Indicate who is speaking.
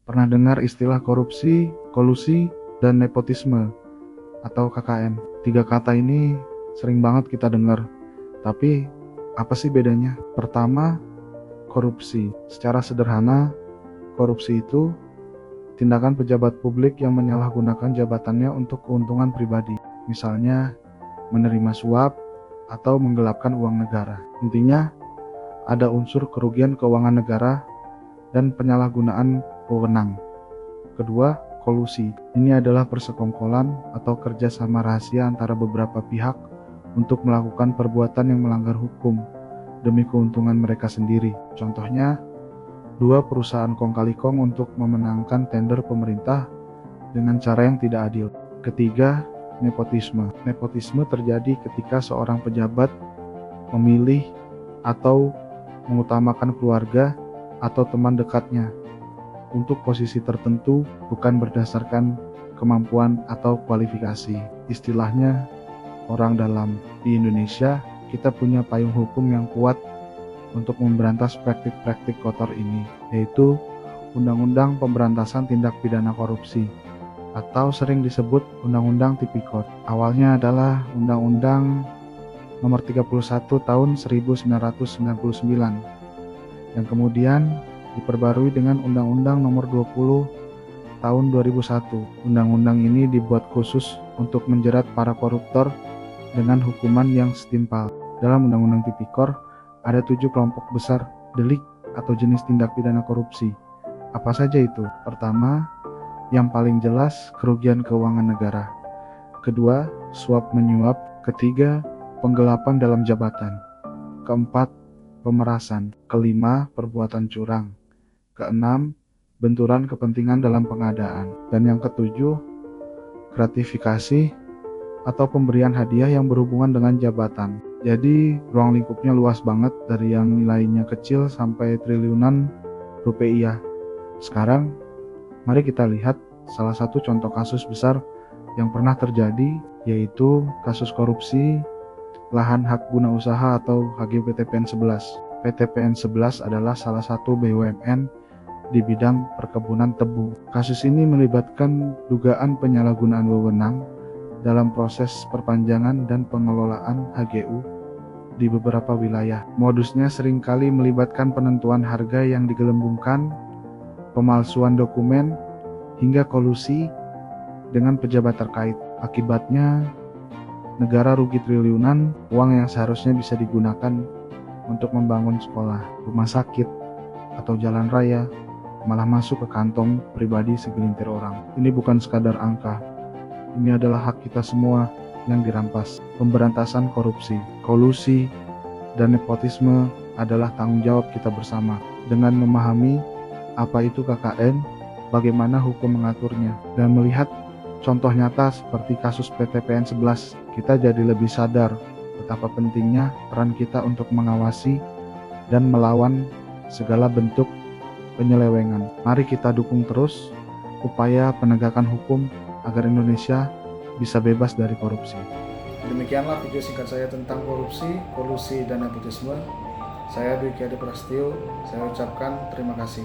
Speaker 1: Pernah dengar istilah korupsi, kolusi, dan nepotisme atau KKN? Tiga kata ini sering banget kita dengar. Tapi apa sih bedanya? Pertama, korupsi. Secara sederhana, korupsi itu tindakan pejabat publik yang menyalahgunakan jabatannya untuk keuntungan pribadi. Misalnya, menerima suap atau menggelapkan uang negara. Intinya, ada unsur kerugian keuangan negara dan penyalahgunaan wewenang. Kedua, kolusi. Ini adalah persekongkolan atau kerjasama rahasia antara beberapa pihak untuk melakukan perbuatan yang melanggar hukum demi keuntungan mereka sendiri. Contohnya, dua perusahaan kong kali kong untuk memenangkan tender pemerintah dengan cara yang tidak adil. Ketiga, nepotisme. Nepotisme terjadi ketika seorang pejabat memilih atau mengutamakan keluarga atau teman dekatnya untuk posisi tertentu bukan berdasarkan kemampuan atau kualifikasi. Istilahnya orang dalam. Di Indonesia, kita punya payung hukum yang kuat untuk memberantas praktik-praktik kotor ini, yaitu Undang-Undang Pemberantasan Tindak Pidana Korupsi atau sering disebut Undang-Undang Tipikor. Awalnya adalah Undang-Undang Nomor 31 Tahun 1999 yang kemudian diperbarui dengan Undang-Undang Nomor 20 Tahun 2001. Undang-undang ini dibuat khusus untuk menjerat para koruptor dengan hukuman yang setimpal. Dalam Undang-Undang Tipikor ada 7 kelompok besar delik atau jenis tindak pidana korupsi. Apa saja itu? Pertama, yang paling jelas kerugian keuangan negara. Kedua, suap menyuap. Ketiga, penggelapan dalam jabatan. Keempat, pemerasan. Kelima, perbuatan curang. Keenam, benturan kepentingan dalam pengadaan. Dan yang ketujuh, gratifikasi atau pemberian hadiah yang berhubungan dengan jabatan. Jadi ruang lingkupnya luas banget, dari yang nilainya kecil sampai triliunan rupiah. Sekarang mari kita lihat salah satu contoh kasus besar yang pernah terjadi, yaitu kasus korupsi lahan hak guna usaha atau HGPTPN 11. PTPN 11 adalah salah satu BUMN di bidang perkebunan tebu. Kasus ini melibatkan dugaan penyalahgunaan wewenang dalam proses perpanjangan dan pengelolaan HGU di beberapa wilayah. Modusnya seringkali melibatkan penentuan harga yang digelembungkan, pemalsuan dokumen, hingga kolusi dengan pejabat terkait. Akibatnya, negara rugi triliunan, uang yang seharusnya bisa digunakan untuk membangun sekolah, rumah sakit, atau jalan raya, malah masuk ke kantong pribadi segelintir orang. Ini bukan sekadar angka. Ini adalah hak kita semua yang dirampas. Pemberantasan korupsi, kolusi, dan nepotisme adalah tanggung jawab kita bersama. Dengan memahami apa itu KKN, bagaimana hukum mengaturnya, dan melihat contoh nyata seperti kasus PTPN 11, kita jadi lebih sadar betapa pentingnya peran kita untuk mengawasi dan melawan segala bentuk penyelewengan. Mari kita dukung terus upaya penegakan hukum agar Indonesia bisa bebas dari korupsi. Demikianlah video singkat saya tentang korupsi, kolusi, dan nepotisme. Saya Dwiki Adi Prastio, saya ucapkan terima kasih.